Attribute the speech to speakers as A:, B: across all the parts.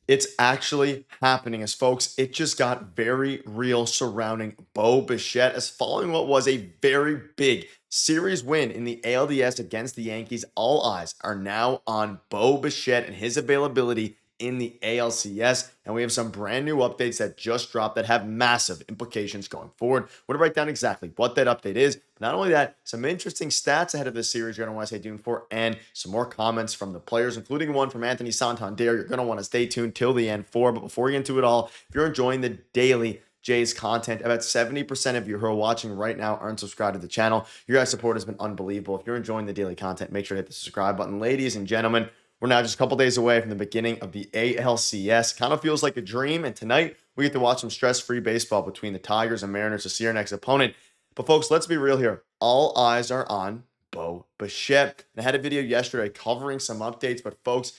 A: It's actually happening, as folks, it just got very real surrounding Bo Bichette as following what was a very big series win in the ALDS against the Yankees. All eyes are now on Bo Bichette and his availability in the ALCS, and we have some brand new updates that just dropped that have massive implications going forward. We're going to break down exactly what that update is. Not only that, some interesting stats ahead of this series you're going to want to stay tuned for, and some more comments from the players, including one from Anthony Santander. You're going to want to stay tuned till the end for. But before we get into it all, if you're enjoying the daily Jays content, about 70% of you who are watching right now aren't subscribed to the channel. Your guys' support has been unbelievable. If you're enjoying the daily content, make sure to hit the subscribe button. Ladies and gentlemen, we're now just a couple days away from the beginning of the ALCS. Kind of feels like a dream, and tonight we get to watch some stress-free baseball between the Tigers and Mariners to see our next opponent. But folks, let's be real here. All eyes are on Bo Bichette. I had a video yesterday covering some updates, but folks,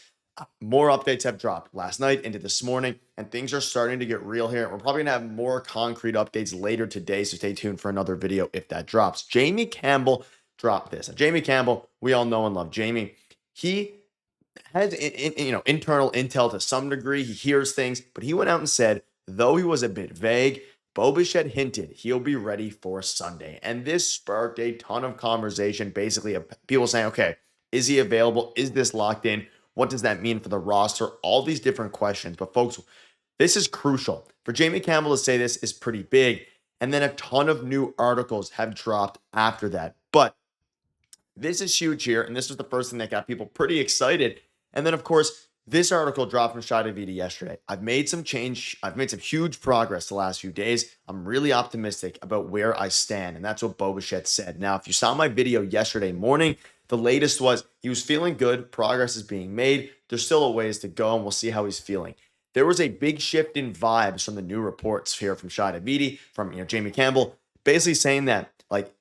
A: more updates have dropped last night into this morning, and things are starting to get real here. We're probably going to have more concrete updates later today, so stay tuned for another video if that drops. Jamie Campbell dropped this. Jamie Campbell, we all know and love Jamie. He has internal intel to some degree. He hears things, but he went out and said, though he was a bit vague, Bo Bichette hinted he'll be ready for Sunday. And this sparked a ton of conversation, basically, of people saying, okay, is he available? Is this locked in? What does that mean for the roster? All these different questions. But folks, this is crucial. For Jamie Campbell to say this is pretty big. And then a ton of new articles have dropped after that. But this is huge here. And this was the first thing that got people pretty excited. And then, of course, this article dropped from Schneider yesterday. I've made some change. I've made some huge progress the last few days. I'm really optimistic about where I stand. And that's what Bo Bichette said. Now, if you saw my video yesterday morning, the latest was he was feeling good. Progress is being made. There's still a ways to go, and we'll see how he's feeling. There was a big shift in vibes from the new reports here from Schneider, from Jamie Campbell, basically saying that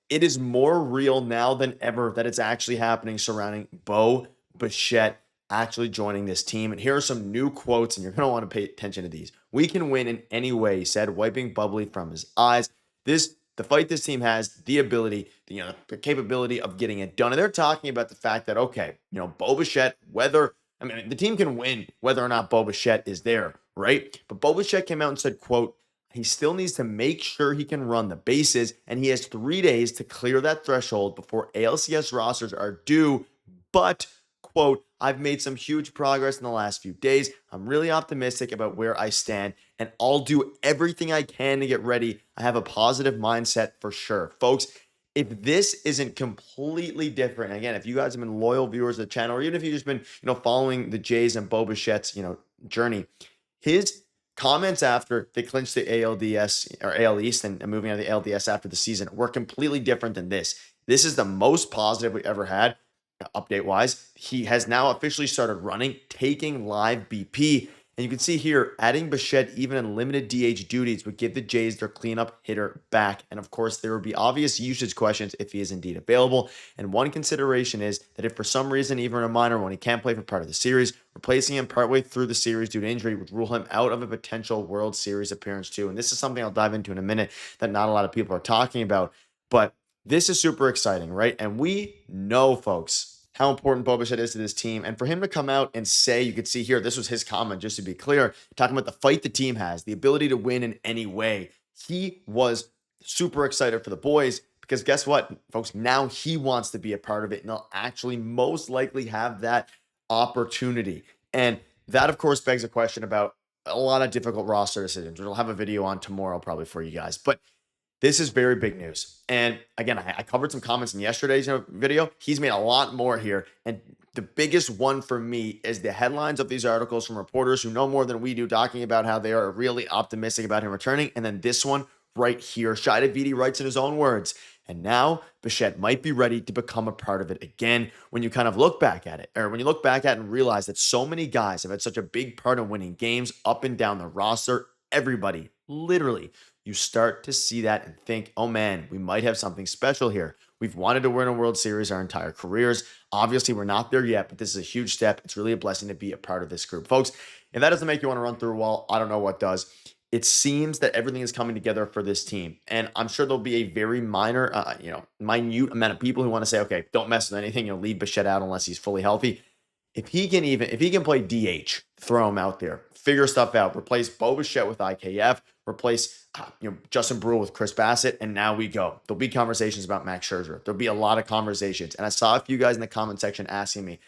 A: it is more real now than ever that it's actually happening surrounding Bo Bichette actually joining this team. And here are some new quotes, and you're going to want to pay attention to these. "We can win in any way," he said, wiping bubbly from his eyes. The fight this team has, the ability, the capability of getting it done. And they're talking about the fact that, okay, Bo Bichette, the team can win whether or not Bo Bichette is there, right? But Bo Bichette came out and said, quote, he still needs to make sure he can run the bases, and he has 3 days to clear that threshold before ALCS rosters are due. But, quote, I've made some huge progress in the last few days. I'm really optimistic about where I stand, and I'll do everything I can to get ready. I have a positive mindset for sure. Folks, if this isn't completely different, again, if you guys have been loyal viewers of the channel, or even if you've just been, following the Jays and Bo Bichette's, journey, his comments after they clinched the ALDS or AL East and moving out of the ALDS after the season were completely different than this. This is the most positive we ever had. Update wise, he has now officially started running, taking live BP. And you can see here, adding Bichette even in limited DH duties would give the Jays their cleanup hitter back. And of course, there would be obvious usage questions if he is indeed available. And one consideration is that if for some reason, even a minor one, he can't play for part of the series, replacing him partway through the series due to injury would rule him out of a potential World Series appearance too. And this is something I'll dive into in a minute that not a lot of people are talking about. But this is super exciting, right? And we know, folks, how important Bo Bichette is to this team. And for him to come out and say, you could see here, this was his comment, just to be clear, talking about the fight the team has, the ability to win in any way. He was super excited for the boys because guess what, folks? Now he wants to be a part of it, and they'll actually most likely have that opportunity. And that, of course, begs a question about a lot of difficult roster decisions. We'll have a video on tomorrow probably for you guys. But this is very big news. And again, I covered some comments in yesterday's video. He's made a lot more here. And the biggest one for me is the headlines of these articles from reporters who know more than we do, talking about how they are really optimistic about him returning. And then this one right here, Schneider writes in his own words, and now Bichette might be ready to become a part of it again. When you kind of look back at it, or when you look back at it and realize that so many guys have had such a big part in winning games up and down the roster, everybody, literally, you start to see that and think, oh man, we might have something special here. We've wanted to win a World Series our entire careers. Obviously, we're not there yet, but this is a huge step. It's really a blessing to be a part of this group. Folks, if that doesn't make you want to run through a wall, I don't know what does. It seems that everything is coming together for this team. And I'm sure there'll be a very minor, minute amount of people who want to say, okay, don't mess with anything. Leave Bichette out unless he's fully healthy. if he can play DH, throw him out there, figure stuff out, replace Bo Bichette with IKF, replace Justin Brule with Chris Bassett, and now we go. There'll be conversations about Max Scherzer. There'll be a lot of conversations. And I saw a few guys in the comment section asking me,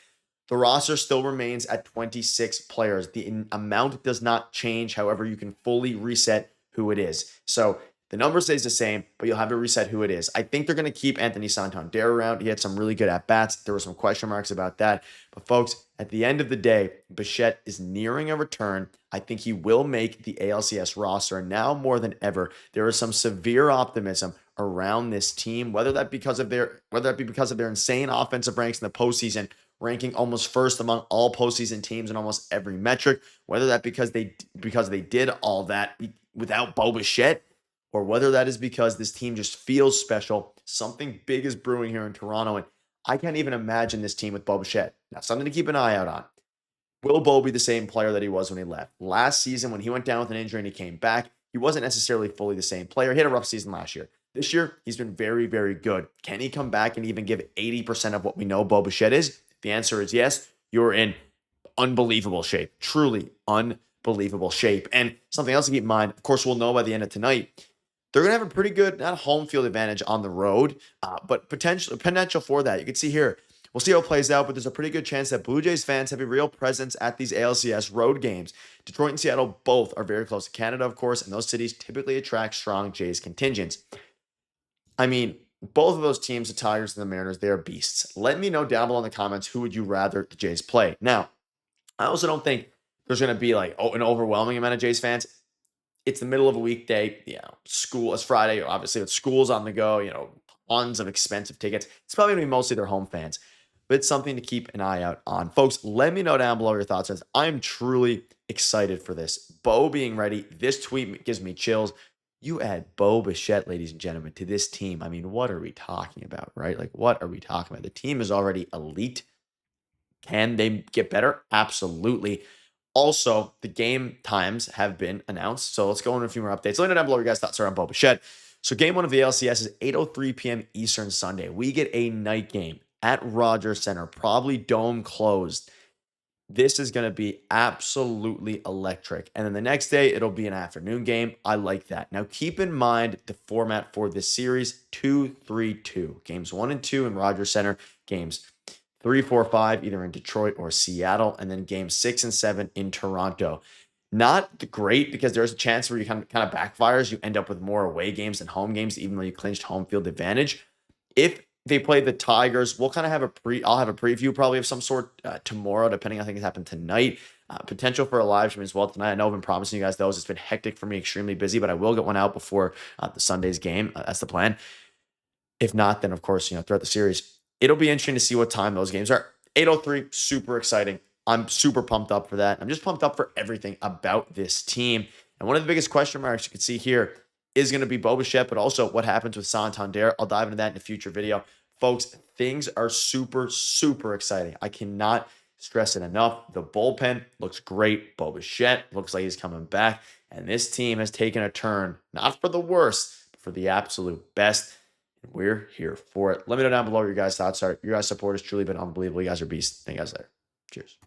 A: the roster still remains at 26 players. The amount does not change. However, you can fully reset who it is. So the number stays the same, but you'll have to reset who it is. I think they're going to keep Anthony Santander around. He had some really good at-bats. There were some question marks about that. But folks, at the end of the day, Bichette is nearing a return. I think he will make the ALCS roster. And now more than ever, there is some severe optimism around this team, whether that be because of their insane offensive ranks in the postseason, ranking almost first among all postseason teams in almost every metric, whether that because they did all that without Bo Bichette, or whether that is because this team just feels special. Something big is brewing here in Toronto, and I can't even imagine this team with Bo Bichette. Now, something to keep an eye out on. Will Bo be the same player that he was when he left? Last season, when he went down with an injury and he came back, he wasn't necessarily fully the same player. He had a rough season last year. This year, he's been very, very good. Can he come back and even give 80% of what we know Bo Bichette is? If the answer is yes, you're in unbelievable shape. Truly unbelievable shape. And something else to keep in mind, of course, we'll know by the end of tonight, they're going to have a pretty good, not home field advantage on the road, but potential for that. You can see here, we'll see how it plays out, but there's a pretty good chance that Blue Jays fans have a real presence at these ALCS road games. Detroit and Seattle both are very close to Canada, of course, and those cities typically attract strong Jays contingents. I mean, both of those teams, the Tigers and the Mariners, they are beasts. Let me know down below in the comments, who would you rather the Jays play? Now, I also don't think there's going to be like an overwhelming amount of Jays fans. It's the middle of a weekday, school is Friday, obviously with school's on the go, tons of expensive tickets. It's probably going to be mostly their home fans, but it's something to keep an eye out on. Folks, let me know down below your thoughts. I'm truly excited for this. Bo being ready, this tweet gives me chills. You add Bo Bichette, ladies and gentlemen, to this team. I mean, what are we talking about, right? Like, what are we talking about? The team is already elite. Can they get better? Absolutely. Also, the game times have been announced. So let's go into a few more updates. Let me know down below your guys' thoughts are on Bo Bichette. So game one of the ALCS is 8:03 p.m. Eastern Sunday. We get a night game at Rogers Center, probably dome closed. This is going to be absolutely electric. And then the next day, it'll be an afternoon game. I like that. Now, keep in mind the format for this series, 2-3-2. Games 1 and 2 in Rogers Center. Games 3, 4, 5, either in Detroit or Seattle. And then games 6 and 7 in Toronto. Not great because there's a chance where you kind of backfires. You end up with more away games than home games, even though you clinched home field advantage. If they play the Tigers, we'll kind of have I'll have a preview probably of some sort tomorrow, depending on things happen tonight. Potential for a live stream as well tonight. I know I've been promising you guys those. It's been hectic for me, extremely busy, but I will get one out before the Sunday's game. That's the plan. If not, then of course, throughout the series, it'll be interesting to see what time those games are. 8:03, super exciting. I'm super pumped up for that. I'm just pumped up for everything about this team. And one of the biggest question marks you can see here is going to be Bo Bichette, but also what happens with Santander. I'll dive into that in a future video. Folks, things are super, super exciting. I cannot stress it enough. The bullpen looks great. Bo Bichette looks like he's coming back. And this team has taken a turn, not for the worst, but for the absolute best. And we're here for it. Let me know down below what your guys' thoughts are. Your guys' support has truly been unbelievable. You guys are beasts. Thank you guys later. Cheers.